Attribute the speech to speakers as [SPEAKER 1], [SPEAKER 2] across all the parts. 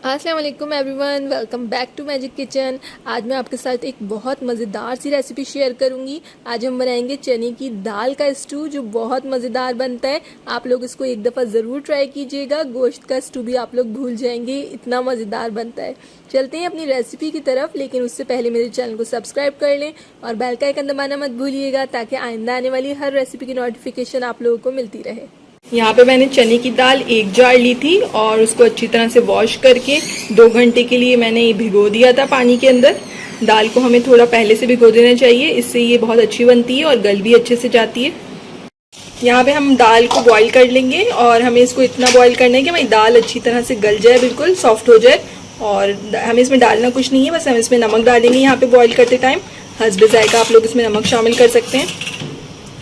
[SPEAKER 1] अस्सलाम वालेकुम everyone, welcome back to magic kitchen. आज मैं आपके साथ एक बहुत मज़ेदार सी रेसिपी शेयर करूंगी। आज हम बनाएंगे चने की दाल का स्टू, जो बहुत मज़ेदार बनता है। आप लोग इसको एक दफ़ा ज़रूर ट्राई कीजिएगा। गोश्त का स्टू भी आप लोग भूल जाएंगे, इतना मज़ेदार बनता है। चलते हैं अपनी रेसिपी की तरफ, लेकिन उससे पहले मेरे चैनल को सब्सक्राइब कर लें और बेल का आइकन दबाना मत भूलिएगा, ताकि आइंदा आने वाली हर रेसिपी की नोटिफिकेशन आप लोगों को मिलती रहे। यहाँ पे मैंने चने की दाल 1 जार ली थी और उसको अच्छी तरह से वॉश करके 2 घंटे के लिए मैंने भिगो दिया था पानी के अंदर। दाल को हमें थोड़ा पहले से भिगो देना चाहिए, इससे ये बहुत अच्छी बनती है और गल भी अच्छे से जाती है। यहाँ पे हम दाल को बॉईल कर लेंगे और हमें इसको इतना बॉईल करना है कि हमारी दाल अच्छी तरह से गल जाए, बिल्कुल सॉफ्ट हो जाए। और हमें इसमें डालना कुछ नहीं है, बस हम इसमें नमक डालेंगे। यहाँ पे बॉईल करते टाइम हस्बे जायका आप लोग इसमें नमक शामिल कर सकते हैं।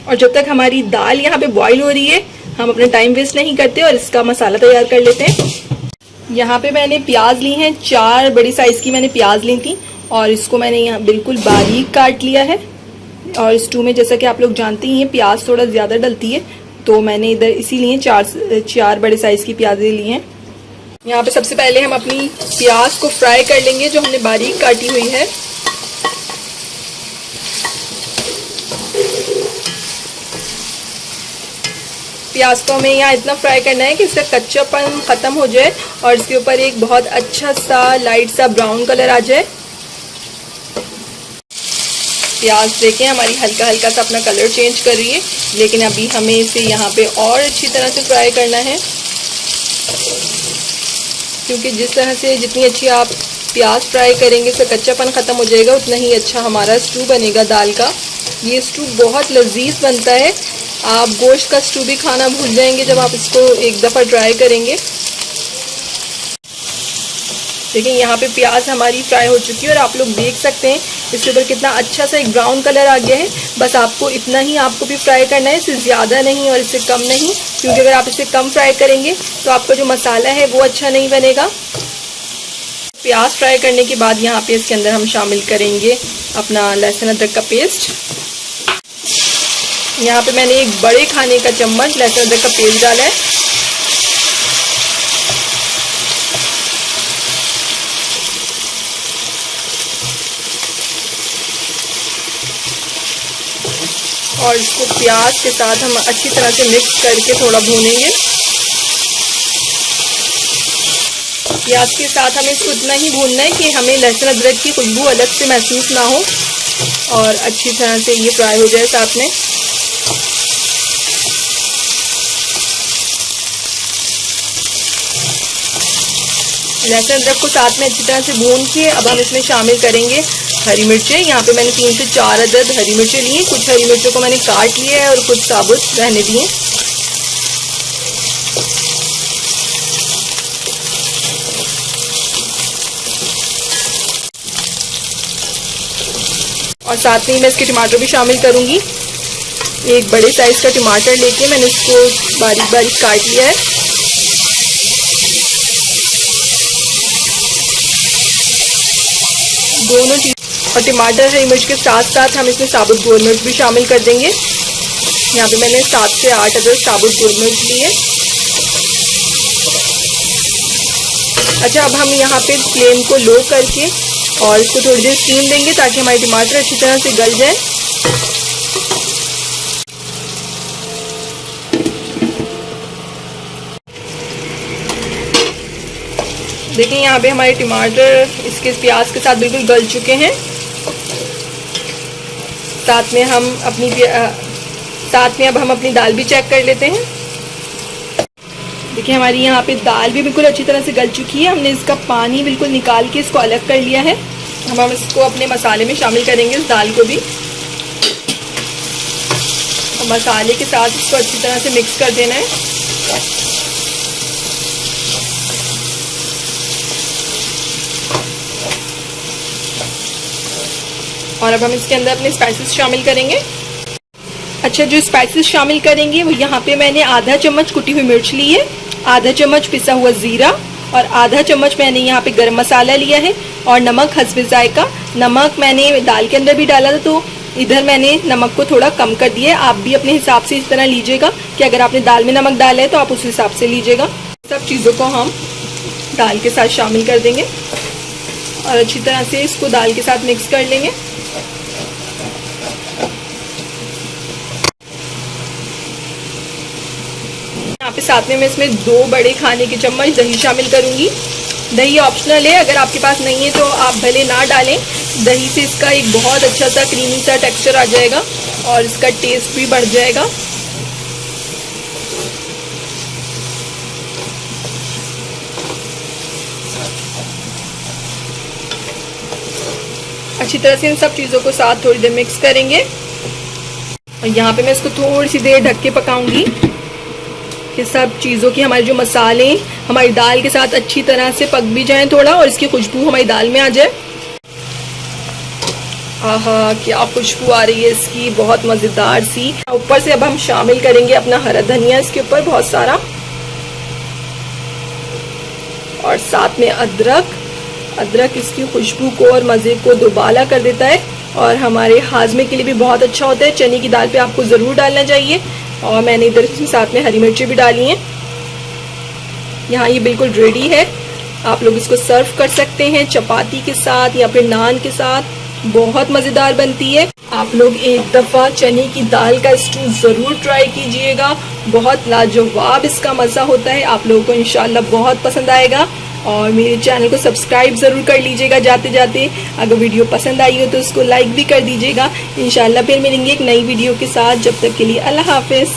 [SPEAKER 1] और जब तक हमारी दाल यहाँ पे बॉईल हो रही है, हम अपना टाइम वेस्ट नहीं करते और इसका मसाला तैयार कर लेते हैं। यहाँ पे मैंने प्याज ली हैं, 4 बड़ी साइज़ की मैंने प्याज ली थी और इसको मैंने यहाँ बिल्कुल बारीक काट लिया है। और स्टू में जैसा कि आप लोग जानते ही हैं, प्याज थोड़ा ज़्यादा डलती है, तो मैंने इधर इसीलिए 4 बड़े साइज़ की प्याज़ें ली हैं। यहाँ पे सबसे पहले हम अपनी प्याज को फ्राई कर लेंगे, जो हमने बारीक काटी हुई है। प्याज को हमें यहाँ इतना फ्राई करना है कि इसका कच्चापन ख़त्म हो जाए और इसके ऊपर एक बहुत अच्छा सा लाइट सा ब्राउन कलर आ जाए। प्याज देखें हमारी हल्का हल्का सा अपना कलर चेंज कर रही है, लेकिन अभी हमें इसे यहाँ पे और अच्छी तरह से फ्राई करना है, क्योंकि जिस तरह से जितनी अच्छी आप प्याज फ्राई करेंगे, इसका कच्चापन ख़त्म हो जाएगा, उतना ही अच्छा हमारा स्टू बनेगा दाल का। ये स्टू बहुत लजीज बनता है। आप गोश्त का स्टू भी खाना भूल जाएंगे जब आप इसको एक दफ़ा ट्राई करेंगे। देखिए यहाँ पे प्याज हमारी फ्राई हो चुकी है और आप लोग देख सकते हैं इसके ऊपर कितना अच्छा सा एक ब्राउन कलर आ गया है। बस आपको इतना ही आपको भी फ्राई करना है, इससे ज़्यादा नहीं और इससे कम नहीं, क्योंकि अगर आप इसे कम फ्राई करेंगे तो आपका जो मसाला है वो अच्छा नहीं बनेगा। प्याज फ्राई करने के बाद यहाँ पे इसके अंदर हम शामिल करेंगे अपना लहसुन अदरक का पेस्ट। यहाँ पे मैंने एक बड़े खाने का चम्मच लहसुन अदरक का पेस्ट डाला है। और इसको प्याज के साथ हम अच्छी तरह से मिक्स करके थोड़ा भूनेंगे। प्याज के साथ हमें इसको इतना ही भूनना है कि हमें लहसुन अदरक की खुशबू अलग से महसूस ना हो और अच्छी तरह से ये फ्राई हो जाए साथ में। लहसुन अदरक को साथ में अच्छी तरह से भून के अब हम इसमें शामिल करेंगे हरी मिर्चें। यहाँ पे मैंने 3 से 4 अदद हरी मिर्चें ली हैं। कुछ हरी मिर्चों को मैंने काट लिया है और कुछ साबुत रहने दिए। और साथ में मैं इसके टमाटर भी शामिल करूँगी। एक बड़े साइज़ का टमाटर लेके मैंने इसको बारीक बारीक काट लिया है। दोनों और टमाटर हरी मिर्च के साथ साथ हम इसमें साबुत गोल मिर्च भी शामिल कर देंगे। यहाँ पे मैंने 7 से 8 अदर साबुत गोल मिर्च लिए। अच्छा, अब हम यहाँ पे फ्लेम को लो करके और इसको थोड़ी देर स्टीम देंगे, ताकि हमारे टमाटर अच्छी तरह से गल जाए। देखिए यहाँ पे हमारे टमाटर इसके प्याज के साथ बिल्कुल गल चुके हैं। साथ में अब हम अपनी दाल भी चेक कर लेते हैं। देखिए हमारी यहाँ पे दाल भी बिल्कुल अच्छी तरह से गल चुकी है। हमने इसका पानी बिल्कुल निकाल के इसको अलग कर लिया है। हम इसको अपने मसाले में शामिल करेंगे, इस दाल को भी। और मसाले के साथ इसको अच्छी तरह से मिक्स कर देना है। और अब हम इसके अंदर अपने स्पाइसेस शामिल करेंगे। अच्छा, जो स्पाइसेस शामिल करेंगे वो यहाँ पे मैंने आधा चम्मच कुटी हुई मिर्च ली है, आधा चम्मच पिसा हुआ ज़ीरा और आधा चम्मच मैंने यहाँ पे गरम मसाला लिया है और नमक हस्बे जायका। नमक मैंने दाल के अंदर भी डाला था, तो इधर मैंने नमक को थोड़ा कम कर दिया है। आप भी अपने हिसाब से इस तरह लीजिएगा कि अगर आपने दाल में नमक डाला है तो आप उस हिसाब से लीजिएगा। सब चीज़ों को हम दाल के साथ शामिल कर देंगे और अच्छी तरह से इसको दाल के साथ मिक्स कर लेंगे। यहाँ पे साथ में मैं इसमें 2 बड़े खाने के चम्मच दही शामिल करूँगी। दही ऑप्शनल है, अगर आपके पास नहीं है तो आप भले ना डालें। दही से इसका एक बहुत अच्छा सा क्रीमी सा टेक्सचर आ जाएगा और इसका टेस्ट भी बढ़ जाएगा। अच्छी तरह से इन सब चीज़ों को साथ थोड़ी देर मिक्स करेंगे और यहाँ पे मैं इसको थोड़ी सी देर ढक के पकाऊंगी कि सब चीज़ों की हमारे जो मसाले हमारी दाल के साथ अच्छी तरह से पक भी जाएं थोड़ा और इसकी खुशबू हमारी दाल में आ जाए। आहा, क्या खुशबू आ रही है इसकी, बहुत मज़ेदार सी। ऊपर से अब हम शामिल करेंगे अपना हरा धनिया इसके ऊपर बहुत सारा, और साथ में अदरक इसकी खुशबू को और मज़े को दोबाला कर देता है और हमारे हाजमे के लिए भी बहुत अच्छा होता है। चने की दाल पे आपको ज़रूर डालना चाहिए। और मैंने इधर साथ में हरी मिर्ची भी डाली हैं। यहाँ ये बिल्कुल रेडी है। आप लोग इसको सर्व कर सकते हैं चपाती के साथ या फिर नान के साथ, बहुत मज़ेदार बनती है। आप लोग एक दफ़ा चने की दाल का स्टू ज़रूर ट्राई कीजिएगा, बहुत लाजवाब इसका मज़ा होता है। आप लोगों को इंशाल्लाह बहुत पसंद आएगा और मेरे चैनल को सब्सक्राइब ज़रूर कर लीजिएगा जाते जाते। अगर वीडियो पसंद आई हो तो उसको लाइक भी कर दीजिएगा। इंशाल्लाह फिर मिलेंगे एक नई वीडियो के साथ। जब तक के लिए अल्लाह हाफिज़।